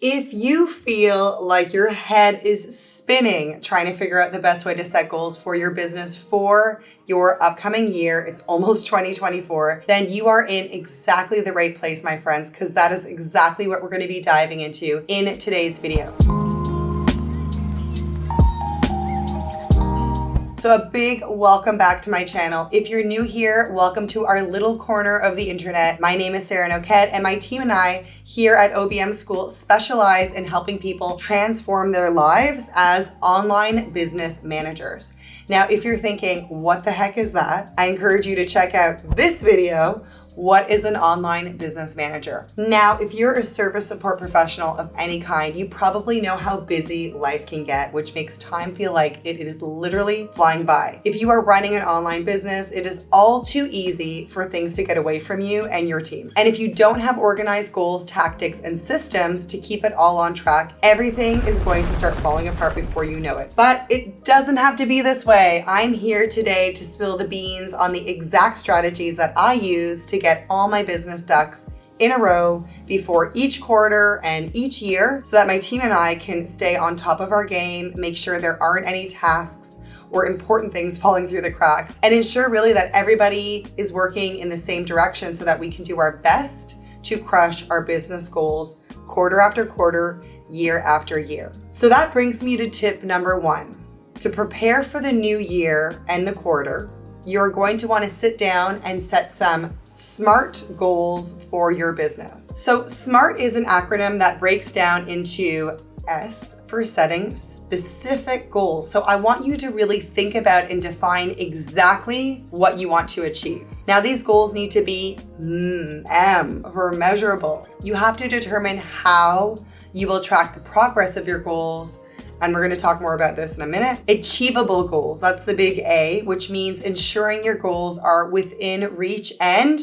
If you feel like your head is spinning trying to figure out the best way to set goals for your business for your upcoming year, it's almost 2024, then you are in exactly the right place, my friends, because that is exactly what we're going to be diving into in today's video. So a big welcome back to my channel. If you're new here, welcome to our little corner of the internet. My name is Sarah Noquette, and my team and I here at OBM School specialize in helping people transform their lives as online business managers. Now, if you're thinking, what the heck is that? I encourage you to check out this video. What is an online business manager? Now, if you're a service support professional of any kind, you probably know how busy life can get, which makes time feel like it is literally flying by. If you are running an online business, it is all too easy for things to get away from you and your team. And if you don't have organized goals, tactics, and systems to keep it all on track, everything is going to start falling apart before you know it. But it doesn't have to be this way. I'm here today to spill the beans on the exact strategies that I use to get all my business ducks in a row before each quarter and each year so that my team and I can stay on top of our game, make sure there aren't any tasks or important things falling through the cracks, and ensure really that everybody is working in the same direction so that we can do our best to crush our business goals quarter after quarter, year after year. So that brings me to tip number 1. To prepare for the new year and the quarter, you're going to want to sit down and set some SMART goals for your business. So SMART is an acronym that breaks down into S for setting specific goals. So I want you to really think about and define exactly what you want to achieve. Now, these goals need to be M for measurable. You have to determine how you will track the progress of your goals, and we're going to talk more about this in a minute. Achievable goals, that's the big A, which means ensuring your goals are within reach and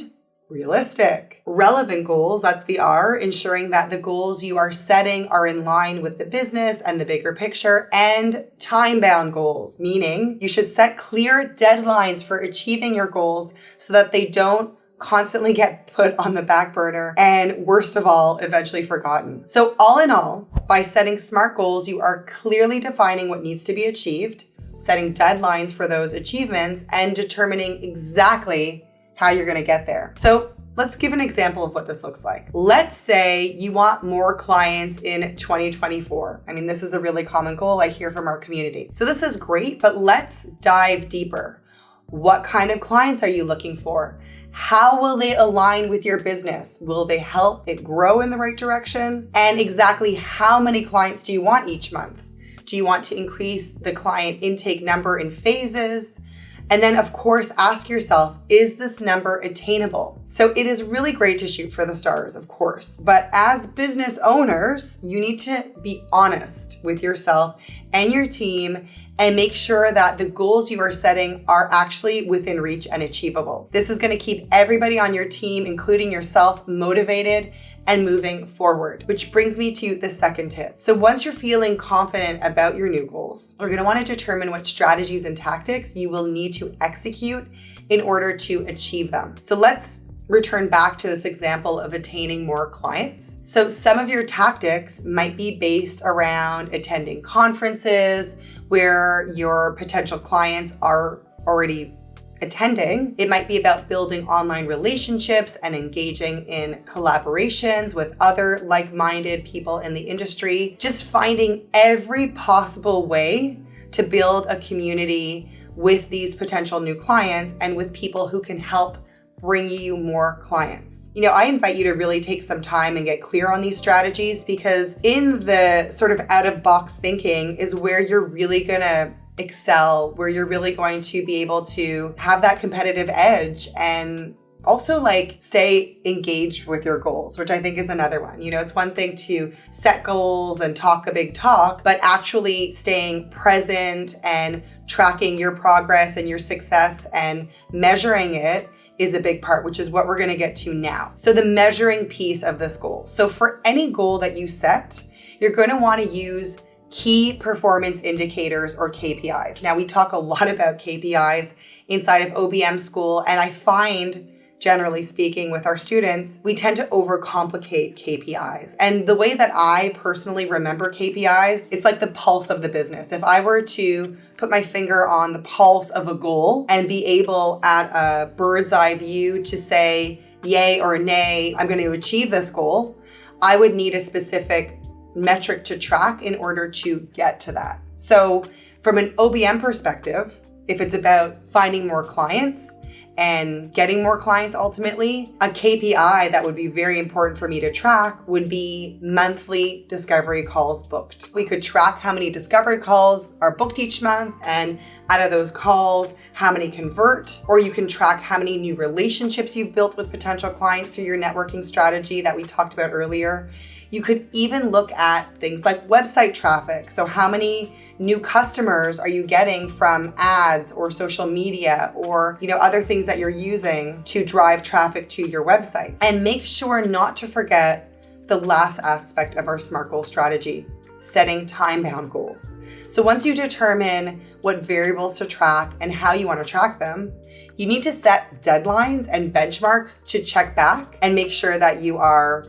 realistic. Relevant goals, that's the R, ensuring that the goals you are setting are in line with the business and the bigger picture. And time-bound goals, meaning you should set clear deadlines for achieving your goals so that they don't constantly get put on the back burner and, worst of all, eventually forgotten. So all in all, by setting SMART goals, you are clearly defining what needs to be achieved, setting deadlines for those achievements, and determining exactly how you're going to get there. So let's give an example of what this looks like. Let's say you want more clients in 2024. I mean, this is a really common goal I hear from our community. So this is great, but let's dive deeper. What kind of clients are you looking for? How will they align with your business? Will they help it grow in the right direction? And exactly how many clients do you want each month? Do you want to increase the client intake number in phases? And then, of course, ask yourself, is this number attainable? So it is really great to shoot for the stars, of course, but as business owners, you need to be honest with yourself and your team and make sure that the goals you are setting are actually within reach and achievable. This is going to keep everybody on your team, including yourself, motivated and moving forward, which brings me to the second tip. So once you're feeling confident about your new goals, you're going to want to determine what strategies and tactics you will need to execute in order to achieve them. So let's return back to this example of attaining more clients. So some of your tactics might be based around attending conferences where your potential clients are already attending. It might be about building online relationships and engaging in collaborations with other like-minded people in the industry. Just finding every possible way to build a community with these potential new clients and with people who can help bring you more clients. You know, I invite you to really take some time and get clear on these strategies, because in the sort of out-of-box thinking is where you're really gonna excel, where you're really going to be able to have that competitive edge and also like stay engaged with your goals, which I think is another one. You know, it's one thing to set goals and talk a big talk, but actually staying present and tracking your progress and your success and measuring it is a big part, which is what we're going to get to now. So the measuring piece of this goal. So for any goal that you set, you're going to want to use key performance indicators or KPIs. Now, we talk a lot about KPIs inside of OBM School, and I find generally speaking, with our students, we tend to overcomplicate KPIs. And the way that I personally remember KPIs, it's like the pulse of the business. If I were to put my finger on the pulse of a goal and be able at a bird's eye view to say, yay or nay, I'm going to achieve this goal, I would need a specific metric to track in order to get to that. So from an OBM perspective, if it's about finding more clients and getting more clients ultimately, a KPI that would be very important for me to track would be monthly discovery calls booked. We could track how many discovery calls are booked each month, and out of those calls, how many convert, or you can track how many new relationships you've built with potential clients through your networking strategy that we talked about earlier. You could even look at things like website traffic. So how many new customers are you getting from ads or social media or, other things that you're using to drive traffic to your website? And make sure not to forget the last aspect of our SMART goal strategy, setting time-bound goals. So once you determine what variables to track and how you want to track them, you need to set deadlines and benchmarks to check back and make sure that you are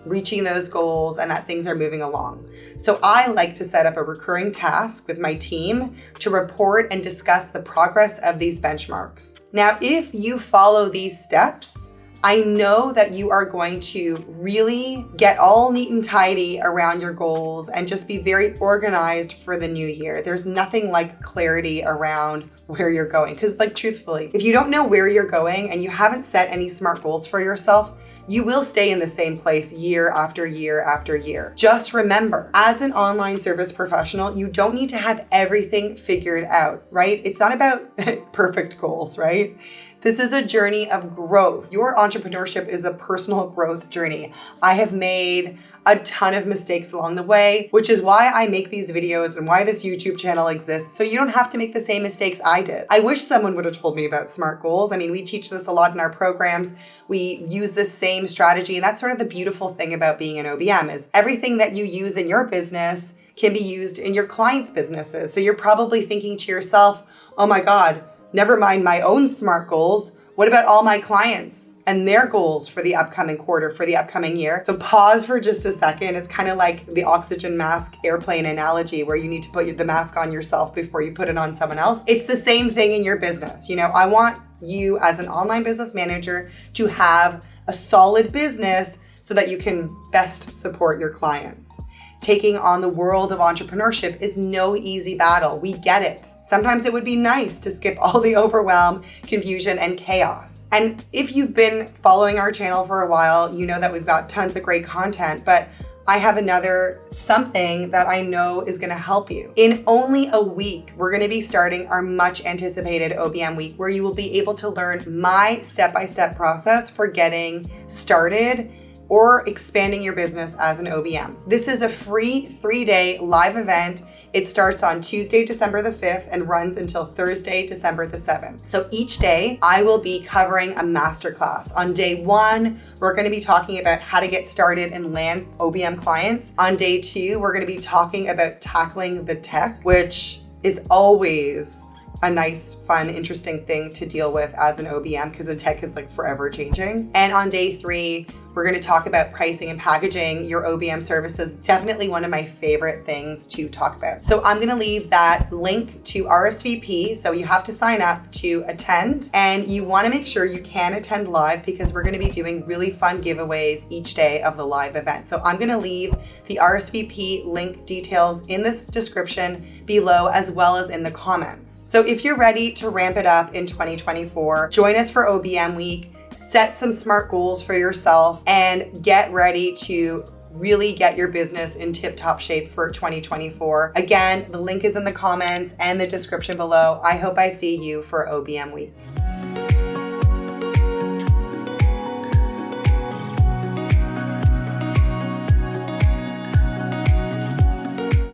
reaching those goals and that things are moving along. So I like to set up a recurring task with my team to report and discuss the progress of these benchmarks. Now, if you follow these steps, I know that you are going to really get all neat and tidy around your goals and just be very organized for the new year. There's nothing like clarity around where you're going. Because truthfully, if you don't know where you're going and you haven't set any SMART goals for yourself, you will stay in the same place year after year after year. Just remember, as an online service professional, you don't need to have everything figured out, right? It's not about perfect goals, right? This is a journey of growth. Your entrepreneurship is a personal growth journey. I have made a ton of mistakes along the way, which is why I make these videos and why this YouTube channel exists, so you don't have to make the same mistakes I did. I wish someone would have told me about SMART goals. I mean, we teach this a lot in our programs. We use this same strategy, and that's sort of the beautiful thing about being an OBM is everything that you use in your business can be used in your clients' businesses. So you're probably thinking to yourself, oh my God, never mind my own SMART goals. What about all my clients and their goals for the upcoming quarter, for the upcoming year? So pause for just a second. It's kind of like the oxygen mask airplane analogy where you need to put the mask on yourself before you put it on someone else. It's the same thing in your business. I want you as an online business manager to have a solid business so that you can best support your clients. Taking on the world of entrepreneurship is no easy battle. We get it. Sometimes it would be nice to skip all the overwhelm, confusion, and chaos. And if you've been following our channel for a while, you know that we've got tons of great content, but I have another something that I know is going to help you. In only a week, we're going to be starting our much anticipated OBM week, where you will be able to learn my step-by-step process for getting started or expanding your business as an OBM. This is a free 3-day live event. It starts on Tuesday, December the 5th and runs until Thursday, December the 7th. So each day I will be covering a masterclass. On day 1, we're gonna be talking about how to get started and land OBM clients. On day 2, we're gonna be talking about tackling the tech, which is always a nice, fun, interesting thing to deal with as an OBM because the tech is forever changing. And on day 3, we're going to talk about pricing and packaging your OBM services. Definitely one of my favorite things to talk about. So I'm going to leave that link to RSVP. So you have to sign up to attend, and you want to make sure you can attend live because we're going to be doing really fun giveaways each day of the live event. So I'm going to leave the RSVP link details in this description below as well as in the comments. So if you're ready to ramp it up in 2024, join us for OBM week. Set some SMART goals for yourself and get ready to really get your business in tip-top shape for 2024. Again, the link is in the comments and the description below. I hope I see you for OBM week.